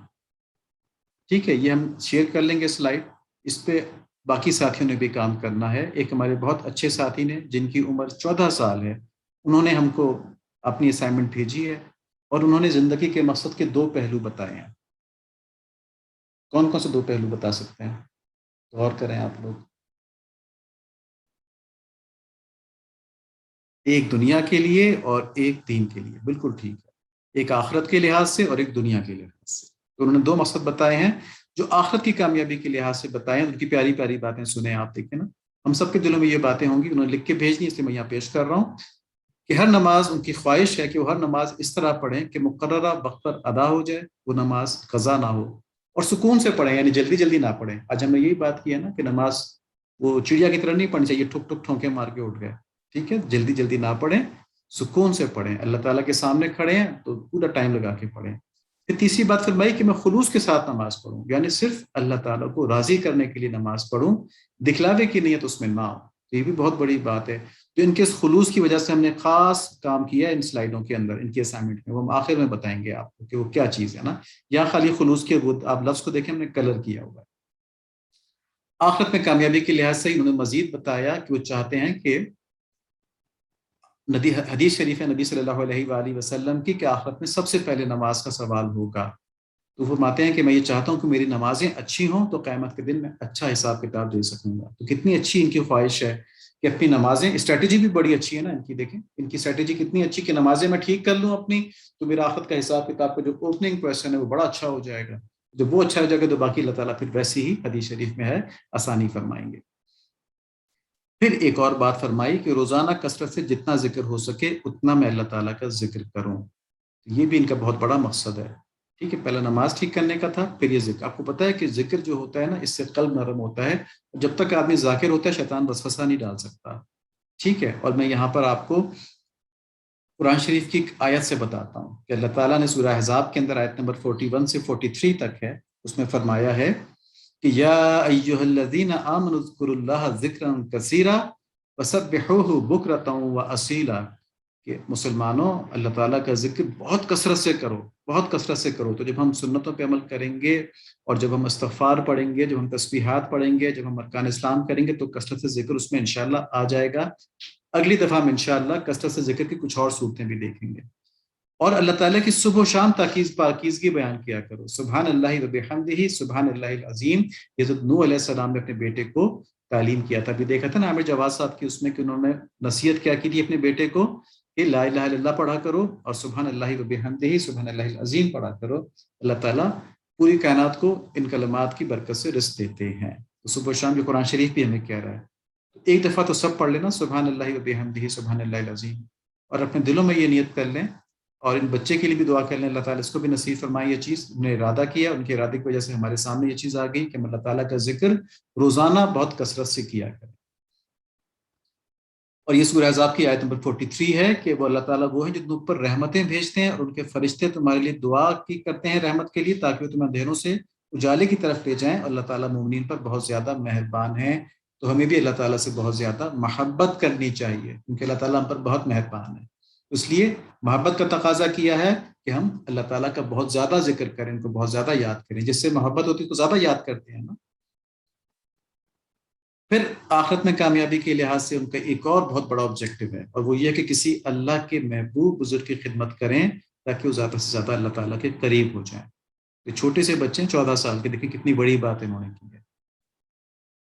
ٹھیک ہے، یہ ہم شیئر کر لیں گے سلائڈ، اس پہ باقی ساتھیوں نے بھی کام کرنا ہے. ایک ہمارے بہت اچھے ساتھی نے جن کی عمر 14 سال ہے، انہوں نے ہم کو اپنی اسائنمنٹ بھیجی ہے اور انہوں نے زندگی کے مقصد کے 2 پہلو بتائے ہیں. کون کون سے 2 پہلو بتا سکتے ہیں؟ غور کریں آپ لوگ. ایک دنیا کے لیے اور ایک دین کے لیے، بالکل ٹھیک ہے. ایک آخرت کے لحاظ سے اور ایک دنیا کے لحاظ سے. تو انہوں نے 2 مقصد بتائے ہیں جو آخرت کی کامیابی کے لحاظ سے بتائے ہیں. ان کی پیاری پیاری باتیں سنیں آپ، دیکھیں نا. ہم سب کے دلوں میں یہ باتیں ہوں گی، انہوں نے لکھ کے بھیجنی، اس لیے میں یہاں پیش کر رہا ہوں کہ ہر نماز ان کی خواہش ہے کہ وہ ہر نماز اس طرح پڑھیں کہ مقررہ وقت پر ادا ہو جائے، وہ نماز قضا نہ ہو، اور سکون سے پڑھیں، یعنی جلدی جلدی نہ پڑھیں۔ آج ہم نے یہی بات کی ہے نا کہ نماز وہ چڑیا کی طرح نہیں پڑھنی چاہیے ٹھک ٹھک ٹھونکے مار کے اٹھ گئے، ٹھیک ہے، جلدی جلدی نہ پڑھیں، سکون سے پڑھیں، اللہ تعالیٰ کے سامنے کھڑے ہیں تو پورا ٹائم لگا کے پڑھیں۔ پھر تیسری بات فرمائی کہ میں خلوص کے ساتھ نماز پڑھوں، یعنی صرف اللہ تعالیٰ کو راضی کرنے کے لیے نماز پڑھوں، دکھلاوے کی نیت اس میں نہ ہو۔ تو یہ بھی بہت بڑی بات ہے، تو ان کے اس خلوص کی وجہ سے ہم نے خاص کام کیا ہے ان سلائیڈوں کے اندر، ان کی اسائنمنٹ میں، وہ ہم آخر میں بتائیں گے آپ کو کہ وہ کیا چیز ہے نا۔ یا خالی خلوص کے آپ لفظ کو دیکھیں، ہم نے کلر کیا ہوا ہے۔ آخرت میں کامیابی کے لحاظ سے انہوں نے مزید بتایا کہ وہ چاہتے ہیں کہ حدیث شریف ہے نبی صلی اللہ علیہ وآلہ وسلم کی کہ آخرت میں سب سے پہلے نماز کا سوال ہوگا، تو وہ فرماتے ہیں کہ میں یہ چاہتا ہوں کہ میری نمازیں اچھی ہوں تو قیامت کے دن میں اچھا حساب کتاب دے سکوں گا۔ تو کتنی اچھی ان کی خواہش ہے کہ اپنی نمازیں، اسٹریٹجی بھی بڑی اچھی ہے نا ان کی، دیکھیں ان کی اسٹریٹجی کتنی اچھی کہ نمازیں میں ٹھیک کر لوں اپنی تو میرا آخرت کا حساب کتاب کا جو اوپننگ کویشچن ہے وہ بڑا اچھا ہو جائے گا، جب وہ اچھا ہو جائے گا تو باقی اللہ تعالیٰ پھر ویسی ہی حدیث شریف میں ہے آسانی فرمائیں گے۔ پھر ایک اور بات فرمائی کہ روزانہ کثرت سے جتنا ذکر ہو سکے اتنا میں اللہ تعالیٰ کا ذکر کروں، یہ بھی ان کا بہت بڑا مقصد ہے، ٹھیک ہے۔ پہلا نماز ٹھیک کرنے کا تھا، پھر یہ ذکر۔ آپ کو پتہ ہے کہ ذکر جو ہوتا ہے نا اس سے قلب نرم ہوتا ہے، جب تک آدمی ذاکر ہوتا ہے شیطان وسوسہ نہیں ڈال سکتا، ٹھیک ہے۔ اور میں یہاں پر آپ کو قرآن شریف کی ایک آیت سے بتاتا ہوں کہ اللہ تعالیٰ نے سورہ احزاب کے اندر آیت نمبر 41 سے 43 تک ہے، اس میں فرمایا ہے کہ یا ایھا الذین آمنوا اذکروا اللہ ذکرا کثیرا وسبحوہ بکرۃ واصیلا، کہ مسلمانوں اللہ تعالیٰ کا ذکر بہت کثرت سے کرو، بہت کثرت سے کرو۔ تو جب ہم سنتوں پہ عمل کریں گے اور جب ہم استغفار پڑھیں گے، جب ہم تسبیحات پڑھیں گے، جب ہم ارکان اسلام کریں گے تو کثرت سے ذکر اس میں انشاءاللہ آ جائے گا۔ اگلی دفعہ ہم انشاءاللہ کثرت سے ذکر کی کچھ اور صورتیں بھی دیکھیں گے۔ اور اللہ تعالیٰ کی صبح و شام پاکیزگی بیان کیا کرو، سبحان اللہ و بحمدہ سبحان اللہ العظیم، یہ حضرت نوح علیہ السلام نے اپنے بیٹے کو تعلیم کیا تھا۔ ابھی دیکھا تھا نا عامر جواد صاحب کی اس میں کہ انہوں نے نصیحت کیا کی تھی اپنے بیٹے کو کہ لا الہ الا اللہ پڑھا کرو اور سبحان اللہ و بحمدہ سبحان اللہ العظیم پڑھا کرو۔ اللہ تعالیٰ پوری کائنات کو ان کلمات کی برکت سے رزق دیتے ہیں۔ تو صبح و شام جو قرآن شریف بھی ہمیں کہہ رہا ہے، ایک دفعہ تو سب پڑھ لینا سبحان اللہ و بحمدہ سبحان اللہ العظیم، اور اپنے دلوں میں یہ نیت کر لیں، اور ان بچے کے لیے بھی دعا کر لیں اللہ تعالیٰ اس کو بھی نصیب فرمائے یہ چیز، انہوں نے ارادہ کیا، ان کے ارادے کی وجہ سے ہمارے سامنے یہ چیز آ گئی کہ ہم اللہ تعالیٰ کا ذکر روزانہ بہت کثرت سے کیا کریں۔ اور یہ سورہ احزاب کی آیت نمبر 43 ہے کہ وہ اللہ تعالیٰ وہ ہیں جو تم پر رحمتیں بھیجتے ہیں اور ان کے فرشتے تمہارے لیے دعا کی کرتے ہیں رحمت کے لیے تاکہ وہ تمہیں اندھیروں سے اجالے کی طرف لے جائیں، اور اللہ تعالیٰ مومنین پر بہت زیادہ مہربان ہیں۔ تو ہمیں بھی اللہ تعالیٰ سے بہت زیادہ محبت کرنی چاہیے کیونکہ اللہ تعالیٰ ہم پر بہت مہربان ہے، اس لیے محبت کا تقاضا کیا ہے کہ ہم اللہ تعالیٰ کا بہت زیادہ ذکر کریں، ان کو بہت زیادہ یاد کریں، جس سے محبت ہوتی ہے تو زیادہ یاد کرتے ہیں نا۔ پھر آخرت میں کامیابی کے لحاظ سے ان کا ایک اور بہت بڑا آبجیکٹو ہے، اور وہ یہ کہ کسی اللہ کے محبوب بزرگ کی خدمت کریں تاکہ وہ زیادہ سے زیادہ اللہ تعالیٰ کے قریب ہو جائیں۔ یہ چھوٹے سے بچے 14 سال کے، دیکھیں کتنی بڑی بات انہوں نے کی ہے۔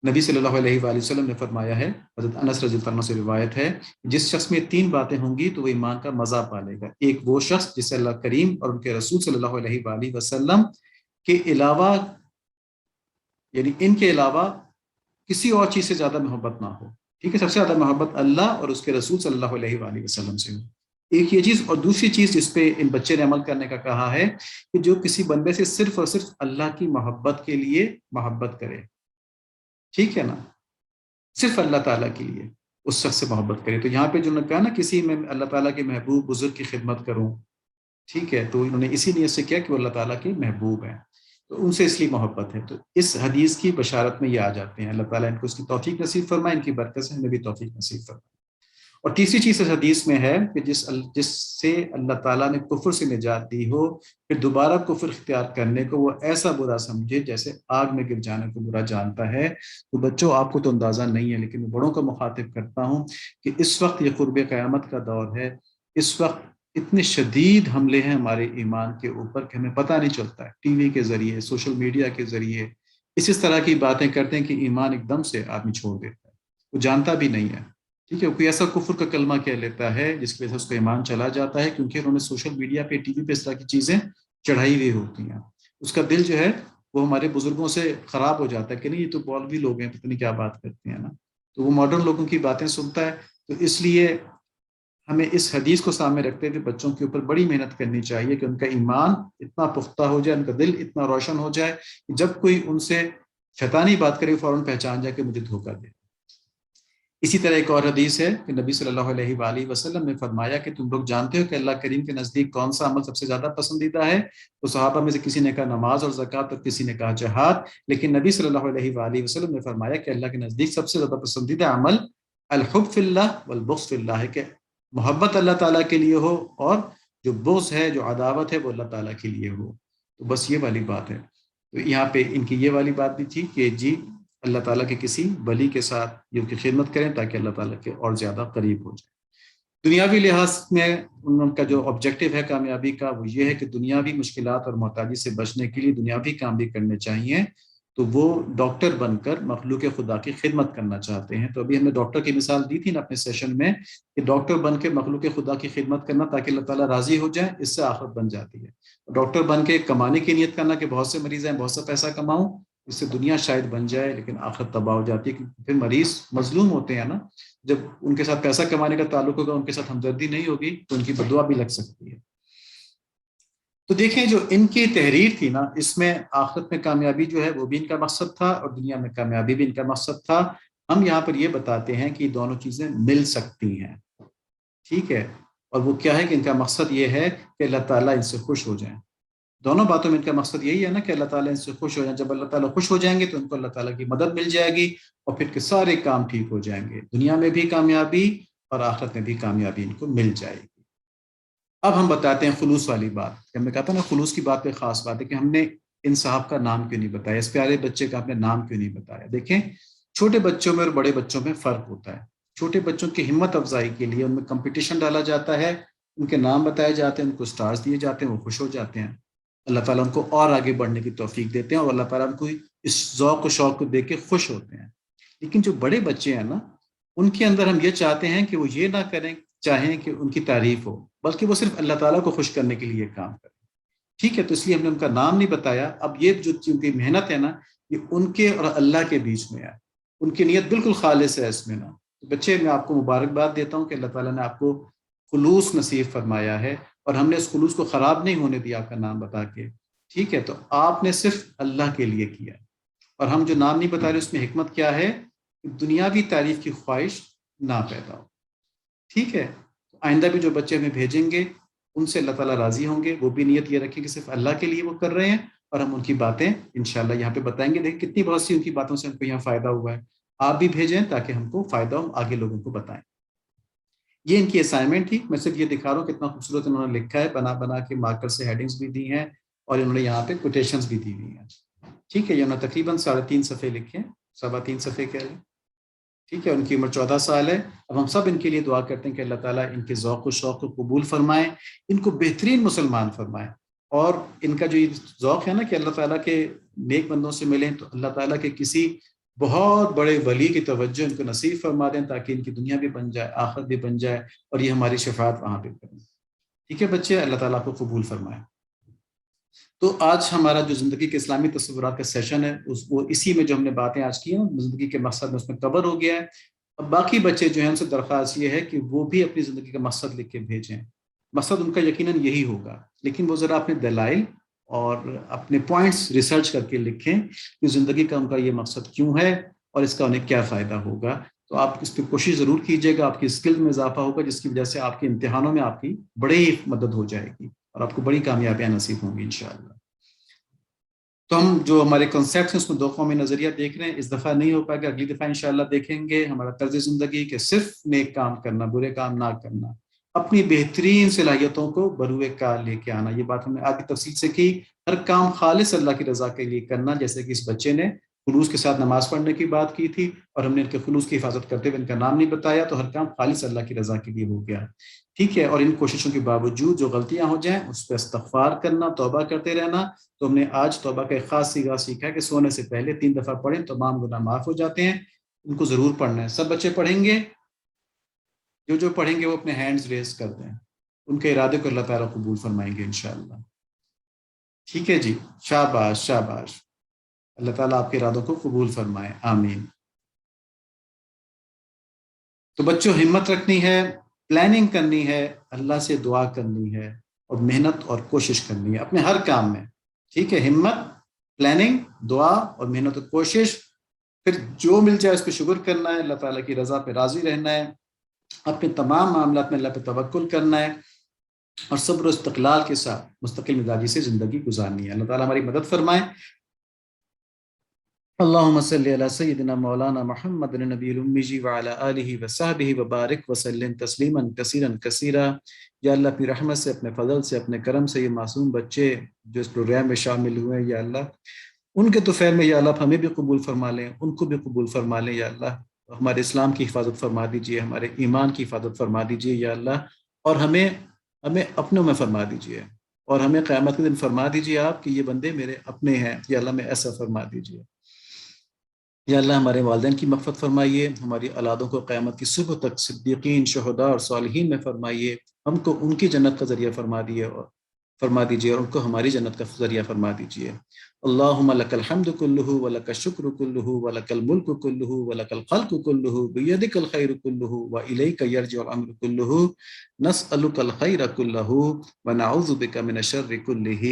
نبی صلی اللہ علیہ وآلہ وسلم نے فرمایا ہے، حضرت انس رضی اللہ عنہ سے روایت ہے، جس شخص میں 3 باتیں ہوں گی تو وہ ایمان کا مزہ پالے گا۔ ایک وہ شخص جسے اللہ کریم اور ان کے رسول صلی اللہ علیہ وآلہ وسلم کے علاوہ، یعنی ان کے علاوہ کسی اور چیز سے زیادہ محبت نہ ہو، ٹھیک ہے، سب سے زیادہ محبت اللہ اور اس کے رسول صلی اللہ علیہ وآلہ وسلم سے ہو، ایک یہ چیز۔ اور دوسری چیز جس پہ ان بچے نے عمل کرنے کا کہا ہے کہ جو کسی بندے سے صرف اور صرف اللہ کی محبت کے لیے محبت کرے، ٹھیک ہے نا، صرف اللہ تعالیٰ کے لیے اس شخص سے محبت کرے۔ تو یہاں پہ جو نے کہا نا کسی میں اللہ تعالیٰ کے محبوب بزرگ کی خدمت کروں، ٹھیک ہے، تو انہوں نے اسی نیت سے کیا کہ وہ اللہ تعالیٰ کے محبوب ہیں، تو ان سے اس لیے محبت ہے۔ تو اس حدیث کی بشارت میں یہ آ جاتے ہیں، اللہ تعالیٰ ان کو اس کی توفیق نصیب فرمائے، ان کی برکت سے ہمیں بھی توفیق نصیب فرمائے۔ اور تیسری چیز اس حدیث میں ہے کہ جس سے اللہ تعالیٰ نے کفر سے نجات دی ہو، پھر دوبارہ کفر اختیار کرنے کو وہ ایسا برا سمجھے جیسے آگ میں گر جانے کو برا جانتا ہے۔ تو بچوں آپ کو تو اندازہ نہیں ہے، لیکن میں بڑوں کا مخاطب کرتا ہوں کہ اس وقت یہ قرب قیامت کا دور ہے، اس وقت اتنے شدید حملے ہیں ہمارے ایمان کے اوپر کہ ہمیں پتہ نہیں چلتا ہے، ٹی وی کے ذریعے، سوشل میڈیا کے ذریعے اس طرح کی باتیں کرتے ہیں کہ ایمان ایک دم سے آدمی چھوڑ دیتا ہے، وہ جانتا بھی نہیں ہے، ٹھیک ہے، کوئی ایسا کفر کا کلمہ کہہ لیتا ہے جس کی وجہ سے اس کا ایمان چلا جاتا ہے، کیونکہ انہوں نے سوشل میڈیا پہ ٹی وی پہ اس طرح کی چیزیں چڑھائی ہوئی ہوتی ہیں، اس کا دل جو ہے وہ ہمارے بزرگوں سے خراب ہو جاتا ہے کہ نہیں یہ تو مولوی لوگ ہیں پتہ نہیں کیا بات کرتے ہیں نا۔ تو وہ ماڈرن لوگوں کی باتیں سنتا ہے. تو اس لیے ہمیں اس حدیث کو سامنے رکھتے ہوئے بچوں کے اوپر بڑی محنت کرنی چاہیے کہ ان کا ایمان اتنا پختہ ہو جائے، ان کا دل اتنا روشن ہو جائے کہ جب کوئی ان سے شیطانی بات کرے فوراً پہچان جائے کہ مجھے دھوکہ دے. اسی طرح ایک اور حدیث ہے کہ نبی صلی اللہ علیہ وآلہ وسلم نے فرمایا کہ تم لوگ جانتے ہو کہ اللہ کریم کے نزدیک کون سا عمل سب سے زیادہ پسندیدہ ہے؟ تو صحابہ میں سے کسی نے کہا نماز اور زکوٰۃ، اور کسی نے کہا جہاد. لیکن نبی صلی اللہ علیہ وآلہ وسلم نے فرمایا کہ اللہ کے نزدیک سب سے زیادہ پسندیدہ عمل الحب فی اللہ والبغض فی اللہ ہے، کہ محبت اللہ تعالیٰ کے لیے ہو اور جو بغض ہے، جو عداوت ہے، وہ اللہ تعالیٰ کے لیے ہو. تو بس یہ والی بات ہے. تو یہاں پہ ان کی یہ والی بات بھی تھی کہ جی اللہ تعالیٰ کے کسی ولی کے ساتھ یہ ان کی خدمت کریں تاکہ اللہ تعالیٰ کے اور زیادہ قریب ہو جائے. دنیاوی لحاظ میں ان کا جو آبجیکٹو ہے کامیابی کا وہ یہ ہے کہ دنیاوی مشکلات اور محتاجی سے بچنے کے لیے دنیاوی کام بھی کرنے چاہیے. تو وہ ڈاکٹر بن کر مخلوق خدا کی خدمت کرنا چاہتے ہیں. تو ابھی ہم نے ڈاکٹر کی مثال دی تھی نا اپنے سیشن میں کہ ڈاکٹر بن کے مخلوق خدا کی خدمت کرنا تاکہ اللہ تعالیٰ راضی ہو جائے، اس سے آخرت بن جاتی ہے. ڈاکٹر بن کے کمانے کی نیت کرنا کہ بہت سے مریض ہیں، بہت سا پیسہ کماؤں، اس سے دنیا شاید بن جائے لیکن آخرت تباہ ہو جاتی ہے، کیونکہ پھر مریض مظلوم ہوتے ہیں نا. جب ان کے ساتھ پیسہ کمانے کا تعلق ہوگا، ان کے ساتھ ہمدردی نہیں ہوگی تو ان کی بددعا بھی لگ سکتی ہے. تو دیکھیں جو ان کی تحریر تھی نا، اس میں آخرت میں کامیابی جو ہے وہ بھی ان کا مقصد تھا اور دنیا میں کامیابی بھی ان کا مقصد تھا. ہم یہاں پر یہ بتاتے ہیں کہ یہ دونوں چیزیں مل سکتی ہیں. ٹھیک ہے. اور وہ کیا ہے کہ ان کا مقصد یہ ہے کہ اللہ تعالیٰ ان سے خوش ہو جائیں. دونوں باتوں میں ان کا مقصد یہی ہے نا کہ اللہ تعالیٰ ان سے خوش ہو جائیں. جب اللہ تعالیٰ خوش ہو جائیں گے تو ان کو اللہ تعالیٰ کی مدد مل جائے گی اور پھر کے سارے کام ٹھیک ہو جائیں گے، دنیا میں بھی کامیابی اور آخرت میں بھی کامیابی ان کو مل جائے گی. اب ہم بتاتے ہیں خلوص والی بات. ہم نے کہا تھا نا خلوص کی بات پہ خاص بات ہے کہ ہم نے ان صاحب کا نام کیوں نہیں بتایا، اس پیارے بچے کا ہم نے نام کیوں نہیں بتایا. دیکھیں چھوٹے بچوں میں اور بڑے بچوں میں فرق ہوتا ہے. چھوٹے بچوں کی ہمت افزائی کے لیے ان میں کمپٹیشن ڈالا جاتا ہے، ان کے نام بتائے جاتے ہیں، ان کو سٹارز دیے جاتے ہیں، وہ خوش ہو جاتے ہیں. اللہ تعالیٰ ان کو اور آگے بڑھنے کی توفیق دیتے ہیں اور اللہ تعالیٰ ان کو اس ذوق و شوق کو دیکھ کے خوش ہوتے ہیں. لیکن جو بڑے بچے ہیں نا، ان کے اندر ہم یہ چاہتے ہیں کہ وہ یہ نہ کریں چاہیں کہ ان کی تعریف ہو، بلکہ وہ صرف اللہ تعالیٰ کو خوش کرنے کے لیے کام کریں. ٹھیک ہے. تو اس لیے ہم نے ان کا نام نہیں بتایا. اب یہ جو ان کی محنت ہے نا، یہ ان کے اور اللہ کے بیچ میں ہے. ان کی نیت بالکل خالص ہے اس میں نا. بچے میں آپ کو مبارکباد دیتا ہوں کہ اللہ تعالیٰ نے آپ کو خلوص نصیب فرمایا ہے اور ہم نے اس خلوص کو خراب نہیں ہونے دیا آپ کا نام بتا کے. ٹھیک ہے. تو آپ نے صرف اللہ کے لیے کیا. اور ہم جو نام نہیں بتا رہے اس میں حکمت کیا ہے؟ دنیاوی تعریف کی خواہش نہ پیدا ہو. ٹھیک ہے. آئندہ بھی جو بچے ہمیں بھیجیں گے ان سے اللہ تعالیٰ راضی ہوں گے، وہ بھی نیت یہ رکھیں کہ صرف اللہ کے لیے وہ کر رہے ہیں اور ہم ان کی باتیں انشاءاللہ یہاں پہ بتائیں گے. دیکھیں کتنی بہت سی ان کی باتوں سے ہم کو یہاں فائدہ ہوا ہے. آپ بھی بھیجیں تاکہ ہم کو فائدہ ہو، آگے لوگوں کو بتائیں. یہ ان کی اسائنمنٹ تھی. میں صرف یہ دکھا رہا ہوں کتنا خوبصورت انہوں نے لکھا ہے، بنا بنا کے مارکر سے ہیڈنگز بھی دی ہیں اور انہوں نے یہاں پہ کوٹیشنز بھی دی ہوئی ہیں. ٹھیک ہے. یہ انہوں نے تقریباً 3.5 صفحے لکھے ہیں، 3.25 صفحے کہہ لیں. ٹھیک ہے. ان کی عمر 14 سال ہے. اب ہم سب ان کے لیے دعا کرتے ہیں کہ اللہ تعالیٰ ان کے ذوق و شوق کو قبول فرمائے، ان کو بہترین مسلمان فرمائے. اور ان کا جو یہ ذوق ہے نا کہ اللہ تعالیٰ کے نیک بندوں سے ملیں، تو اللہ تعالیٰ کے کسی بہت بڑے ولی کی توجہ ان کو نصیب فرما دیں تاکہ ان کی دنیا بھی بن جائے، آخرت بھی بن جائے اور یہ ہماری شفاعت وہاں پہ کریں. ٹھیک ہے بچے. اللہ تعالیٰ کو قبول فرمائے. تو آج ہمارا جو زندگی کے اسلامی تصورات کا سیشن ہے وہ اسی میں جو ہم نے باتیں آج کی ہیں زندگی کے مقصد میں اس میں کور ہو گیا ہے. اب باقی بچے جو ہیں ان سے درخواست یہ ہے کہ وہ بھی اپنی زندگی کا مقصد لکھ کے بھیجیں. مقصد ان کا یقیناً یہی ہوگا، لیکن وہ ذرا اپنے دلائل اور اپنے پوائنٹس ریسرچ کر کے لکھیں کہ زندگی کا ان کا یہ مقصد کیوں ہے اور اس کا انہیں کیا فائدہ ہوگا. تو آپ اس پہ کوشش ضرور کیجیے گا. آپ کی اسکل میں اضافہ ہوگا جس کی وجہ سے آپ کے امتحانوں میں آپ کی بڑی مدد ہو جائے گی اور آپ کو بڑی کامیابیاں نصیب ہوں گی انشاءاللہ. تو ہم جو ہمارے کنسیپٹس ہیں اس میں 2 قومی نظریہ دیکھ رہے ہیں. اس دفعہ نہیں ہو پائے گا، اگلی دفعہ انشاءاللہ دیکھیں گے. ہمارا طرز زندگی کہ صرف نیک کام کرنا، برے کام نہ کرنا، اپنی بہترین صلاحیتوں کو بروئے کار لے کے آنا. یہ بات ہم نے آگے تفصیل سے کی. ہر کام خالص اللہ کی رضا کے لیے کرنا، جیسے کہ اس بچے نے خلوص کے ساتھ نماز پڑھنے کی بات کی تھی اور ہم نے ان کے خلوص کی حفاظت کرتے ہوئے ان کا نام نہیں بتایا، تو ہر کام خالص اللہ کی رضا کے لیے ہو گیا. ٹھیک ہے. اور ان کوششوں کے باوجود جو غلطیاں ہو جائیں اس پہ استغفار کرنا، توبہ کرتے رہنا. تو ہم نے آج توبہ کا ایک خاص صیغہ سیکھا ہے کہ سونے سے پہلے 3 دفعہ پڑھیں، تمام گناہ معاف ہو جاتے ہیں. ان کو ضرور پڑھنا ہے. سب بچے پڑھیں گے؟ جو پڑھیں گے وہ اپنے ہینڈز ریز کر دیں. ان کے ارادے کو اللہ تعالیٰ قبول فرمائیں گے انشاءاللہ. ٹھیک ہے جی. شاباش شاباش. اللہ تعالیٰ آپ کے ارادوں کو قبول فرمائے. آمین. تو بچوں ہمت رکھنی ہے، پلاننگ کرنی ہے، اللہ سے دعا کرنی ہے، اور محنت اور کوشش کرنی ہے اپنے ہر کام میں، ٹھیک ہے؟ ہمت، پلاننگ، دعا اور محنت اور کوشش، پھر جو مل جائے اس پہ شکر کرنا ہے، اللہ تعالیٰ کی رضا پہ راضی رہنا ہے، اپنے تمام معاملات میں اللہ پہ توکل کرنا ہے، اور صبر و استقلال کے ساتھ مستقل مزاجی سے زندگی گزارنی ہے۔ اللہ تعالیٰ ہماری مدد فرمائے۔ اللہم صلی علی سیدنا مولانا محمد النبی الامی وعلی آلہ وصحبہ وبارک وسلم تسلیما کثیرا کثیرا۔ یا اللہ اپنی رحمت سے، اپنے فضل سے، اپنے کرم سے یہ معصوم بچے جو اس پروگرام میں شامل ہوئے ہیں، یا اللہ ان کے تو خیر میں یا اللہ آپ ہمیں بھی قبول فرما لیں، ان کو بھی قبول فرما لیں یا اللہ۔ ہمارے اسلام کی حفاظت فرما دیجئے، ہمارے ایمان کی حفاظت فرما دیجئے یا اللہ، اور ہمیں اپنوں میں فرما دیجئے، اور ہمیں قیامت کے دن فرما دیجئے آپ کہ یہ بندے میرے اپنے ہیں، یا اللہ میں ایسا فرما دیجئے۔ یا اللہ ہمارے والدین کی مغفرت فرمائیے، ہماری اولادوں کو قیامت کی صبح تک صدیقین، شہداء اور صالحین میں فرمائیے، ہم کو ان کی جنت کا ذریعہ فرما دیجیے اور ان کو ہماری جنت کا ذریعہ فرما دیجیے۔ اللہم لک الحمد کلہ ولک الشکر کلہ ولک الملک کلہ ولک الخلق کلہ بیدک الخیر کلہ والیک یرجع الامر کلہ نسألک الخیر کلہ ونعوذ بک من الشر کلہ۔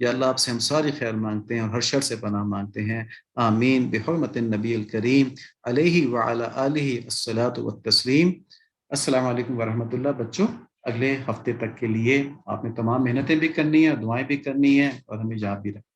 یا اللہ آپ سے ہم ساری خیر مانگتے ہیں اور ہر شر سے پناہ مانگتے ہیں، آمین بحرمت النبی الکریم علیہ وعلی آلہ الصلاۃ والتسلیم۔ السلام علیکم ورحمۃ اللہ۔ بچوں اگلے ہفتے تک کے لیے آپ نے تمام محنتیں بھی کرنی ہیں اور دعائیں بھی کرنی ہیں، اور ہمیں یاد بھی رکھنا ہے۔